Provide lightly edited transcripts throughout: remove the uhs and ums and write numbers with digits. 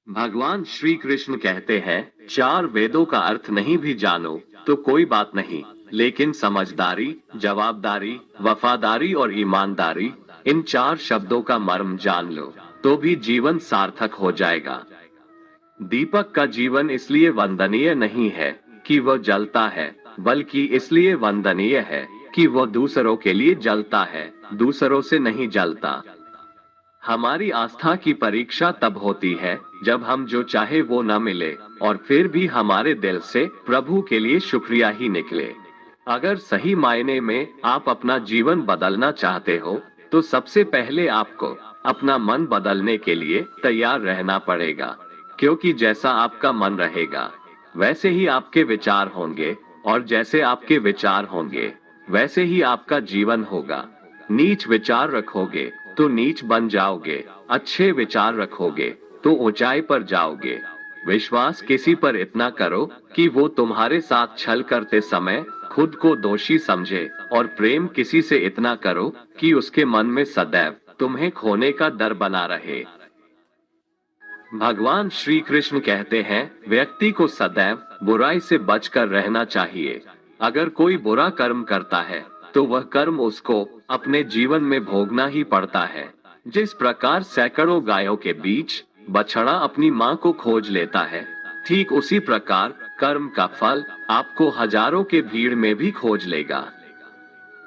भगवान श्री कृष्ण कहते हैं, चार वेदों का अर्थ नहीं भी जानो तो कोई बात नहीं, लेकिन समझदारी, जवाबदारी, वफादारी और ईमानदारी, इन चार शब्दों का मर्म जान लो तो भी जीवन सार्थक हो जाएगा। दीपक का जीवन इसलिए वंदनीय नहीं है कि वह जलता है, बल्कि इसलिए वंदनीय है कि वह दूसरों के लिए जलता है, दूसरों से नहीं जलता। हमारी आस्था की परीक्षा तब होती है जब हम जो चाहे वो न मिले और फिर भी हमारे दिल से प्रभु के लिए शुक्रिया ही निकले। अगर सही मायने में आप अपना जीवन बदलना चाहते हो तो सबसे पहले आपको अपना मन बदलने के लिए तैयार रहना पड़ेगा, क्योंकि जैसा आपका मन रहेगा वैसे ही आपके विचार होंगे, और जैसे आपके विचार होंगे वैसे ही आपका जीवन होगा। नीच विचार रखोगे तो नीच बन जाओगे, अच्छे विचार रखोगे तो ऊंचाई पर जाओगे। विश्वास किसी पर इतना करो कि वो तुम्हारे साथ छल करते समय खुद को दोषी समझे, और प्रेम किसी से इतना करो कि उसके मन में सदैव तुम्हें खोने का डर बना रहे। भगवान श्री कृष्ण कहते हैं, व्यक्ति को सदैव बुराई से बचकर रहना चाहिए। अगर कोई बुरा कर्म करता है तो वह कर्म उसको अपने जीवन में भोगना ही पड़ता है। जिस प्रकार सैकड़ों गायों के बीच बछड़ा अपनी माँ को खोज लेता है, ठीक उसी प्रकार कर्म का फल आपको हजारों के भीड़ में भी खोज लेगा।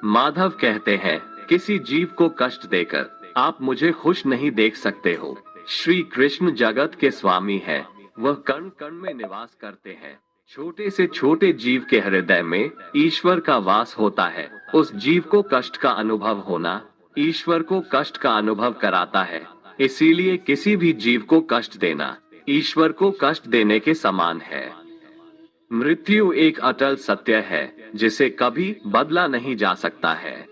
माधव कहते हैं, किसी जीव को कष्ट देकर आप मुझे खुश नहीं देख सकते हो। श्री कृष्ण जगत के स्वामी है, वह कण कण में निवास करते हैं। छोटे से छोटे जीव के हृदय में ईश्वर का वास होता है। उस जीव को कष्ट का अनुभव होना ईश्वर को कष्ट का अनुभव कराता है। इसीलिए किसी भी जीव को कष्ट देना ईश्वर को कष्ट देने के समान है। मृत्यु एक अटल सत्य है जिसे कभी बदला नहीं जा सकता है।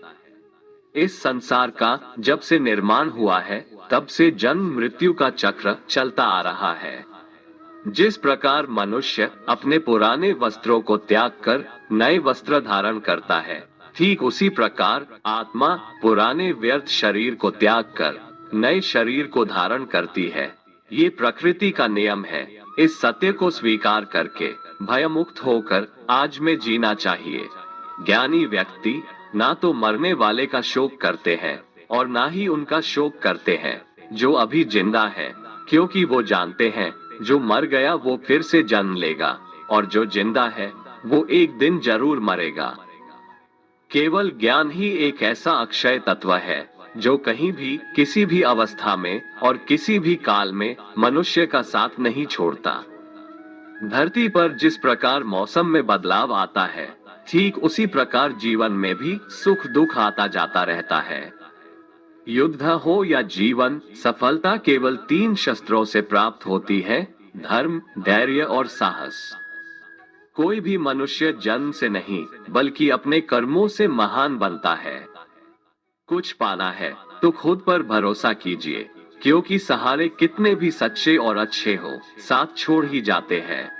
इस संसार का जब से निर्माण हुआ है तब से जन्म मृत्यु का चक्र चलता आ रहा है। जिस प्रकार मनुष्य अपने पुराने वस्त्रों को त्याग कर नए वस्त्र धारण करता है, ठीक उसी प्रकार आत्मा पुराने व्यर्थ शरीर को त्याग कर नए शरीर को धारण करती है। ये प्रकृति का नियम है। इस सत्य को स्वीकार करके भयमुक्त होकर आज में जीना चाहिए। ज्ञानी व्यक्ति ना तो मरने वाले का शोक करते हैं और ना ही उनका शोक करते हैं जो अभी जिंदा है, क्योंकि वो जानते हैं जो मर गया वो फिर से जन्म लेगा, और जो जिंदा है वो एक दिन जरूर मरेगा। केवल ज्ञान ही एक ऐसा अक्षय तत्व है जो कहीं भी किसी भी अवस्था में और किसी भी काल में मनुष्य का साथ नहीं छोड़ता। धरती पर जिस प्रकार मौसम में बदलाव आता है, ठीक उसी प्रकार जीवन में भी सुख दुख आता जाता रहता है। युद्ध हो या जीवन, सफलता केवल तीन शस्त्रों से प्राप्त होती है: धर्म, धैर्य और साहस। कोई भी मनुष्य जन्म से नहीं बल्कि अपने कर्मों से महान बनता है। कुछ पाना है तो खुद पर भरोसा कीजिए, क्योंकि सहारे कितने भी सच्चे और अच्छे हो, साथ छोड़ ही जाते हैं।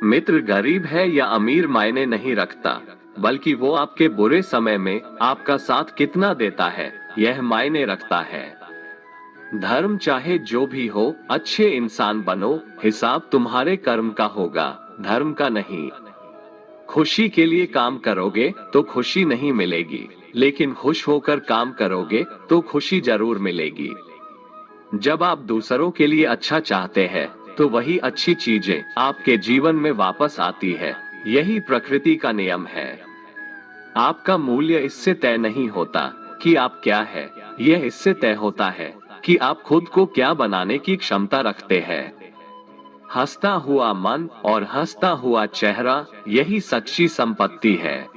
मित्र गरीब है या अमीर मायने नहीं रखता, बल्कि वो आपके बुरे समय में आपका साथ कितना देता है यह मायने रखता है। धर्म चाहे जो भी हो, अच्छे इंसान बनो, हिसाब तुम्हारे कर्म का होगा, धर्म का नहीं। खुशी के लिए काम करोगे तो खुशी नहीं मिलेगी, लेकिन खुश होकर काम करोगे तो खुशी जरूर मिलेगी। जब आप दूसरों के लिए अच्छा चाहते हैं तो वही अच्छी चीजें आपके जीवन में वापस आती है। यही प्रकृति का नियम है। आपका मूल्य इससे तय नहीं होता कि आप क्या है, यह इससे तय होता है कि आप खुद को क्या बनाने की क्षमता रखते हैं। हंसता हुआ मन और हंसता हुआ चेहरा, यही सच्ची संपत्ति है।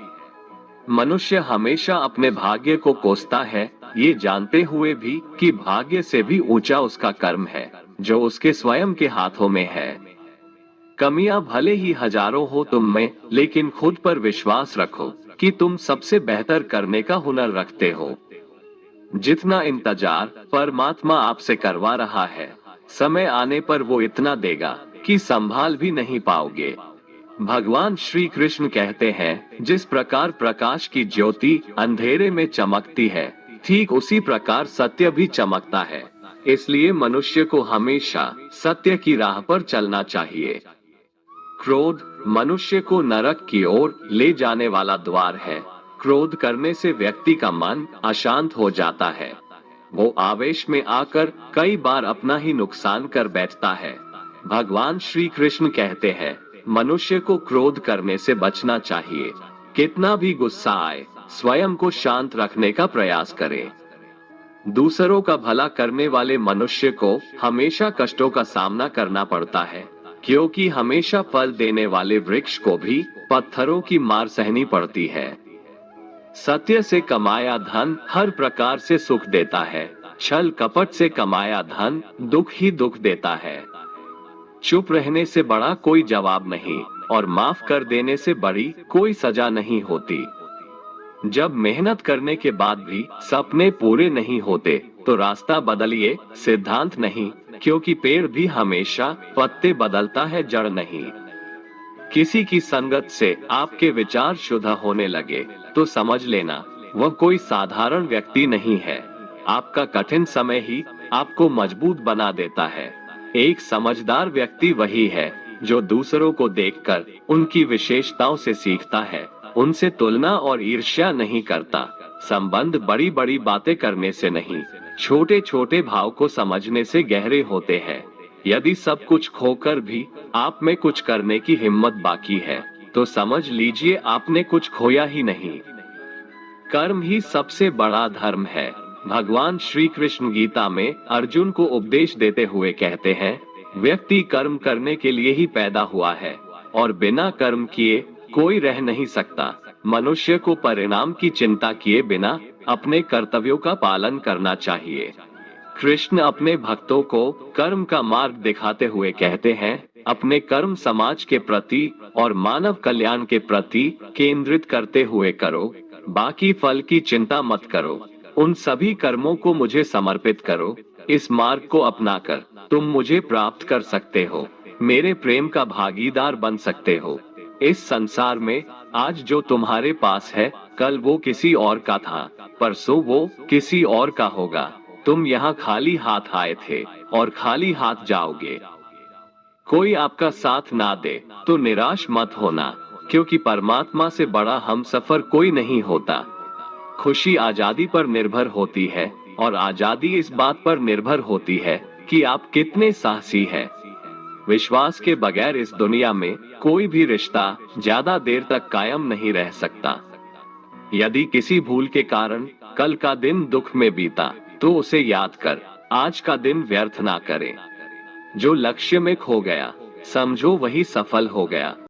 मनुष्य हमेशा अपने भाग्य को कोसता है, ये जानते हुए भी कि भाग्य से भी ऊंचा उसका कर्म है जो उसके स्वयं के हाथों में है। कमियां भले ही हजारों हो तुम में, लेकिन खुद पर विश्वास रखो कि तुम सबसे बेहतर करने का हुनर रखते हो। जितना इंतजार परमात्मा आपसे करवा रहा है, समय आने पर वो इतना देगा कि संभाल भी नहीं पाओगे। भगवान श्री कृष्ण कहते हैं, जिस प्रकार प्रकाश की ज्योति अंधेरे में चमकती है, ठीक उसी प्रकार सत्य भी चमकता है। इसलिए मनुष्य को हमेशा सत्य की राह पर चलना चाहिए। क्रोध मनुष्य को नरक की ओर ले जाने वाला द्वार है। क्रोध करने से व्यक्ति का मन अशांत हो जाता है। वो आवेश में आकर कई बार अपना ही नुकसान कर बैठता है। भगवान श्री कृष्ण कहते हैं, मनुष्य को क्रोध करने से बचना चाहिए। कितना भी गुस्सा आए, स्वयं को शांत रखने का प्रयास करें। दूसरों का भला करने वाले मनुष्य को हमेशा कष्टों का सामना करना पड़ता है, क्योंकि हमेशा फल देने वाले वृक्ष को भी पत्थरों की मार सहनी पड़ती है। सत्य से कमाया धन हर प्रकार से सुख देता है, छल कपट से कमाया धन दुख ही दुख देता है। चुप रहने से बड़ा कोई जवाब नहीं, और माफ कर देने से बड़ी कोई सजा नहीं होती। जब मेहनत करने के बाद भी सपने पूरे नहीं होते, तो रास्ता बदलिए, सिद्धांत नहीं, क्योंकि पेड़ भी हमेशा पत्ते बदलता है, जड़ नहीं। किसी की संगत से आपके विचार शुद्ध होने लगे तो समझ लेना वह कोई साधारण व्यक्ति नहीं है। आपका कठिन समय ही आपको मजबूत बना देता है। एक समझदार व्यक्ति वही है जो दूसरों को देखकर उनकी विशेषताओं से सीखता है, उनसे तुलना और ईर्ष्या नहीं करता। संबंध बड़ी बड़ी बातें करने से नहीं, छोटे छोटे भाव को समझने से गहरे होते हैं। यदि सब कुछ खोकर भी आप में कुछ करने की हिम्मत बाकी है, तो समझ लीजिए आपने कुछ खोया ही नहीं। कर्म ही सबसे बड़ा धर्म है। भगवान श्री कृष्ण गीता में अर्जुन को उपदेश देते हुए कहते हैं, व्यक्ति कर्म करने के लिए ही पैदा हुआ है और बिना कर्म किए कोई रह नहीं सकता। मनुष्य को परिणाम की चिंता किए बिना अपने कर्तव्यों का पालन करना चाहिए। कृष्ण अपने भक्तों को कर्म का मार्ग दिखाते हुए कहते हैं, अपने कर्म समाज के प्रति और मानव कल्याण के प्रति केंद्रित करते हुए करो, बाकी फल की चिंता मत करो। उन सभी कर्मों को मुझे समर्पित करो। इस मार्ग को अपनाकर तुम मुझे प्राप्त कर सकते हो, मेरे प्रेम का भागीदार बन सकते हो। इस संसार में आज जो तुम्हारे पास है, कल वो किसी और का था, परसों वो किसी और का होगा। तुम यहाँ खाली हाथ आए थे और खाली हाथ जाओगे। कोई आपका साथ ना दे तो निराश मत होना, क्योंकि परमात्मा से बड़ा हमसफर कोई नहीं होता। खुशी आजादी पर निर्भर होती है, और आजादी इस बात पर निर्भर होती है कि आप कितने साहसी हैं। विश्वास के बगैर इस दुनिया में कोई भी रिश्ता ज्यादा देर तक कायम नहीं रह सकता। यदि किसी भूल के कारण कल का दिन दुख में बीता, तो उसे याद कर आज का दिन व्यर्थ ना करें। जो लक्ष्य में खो गया, समझो वही सफल हो गया।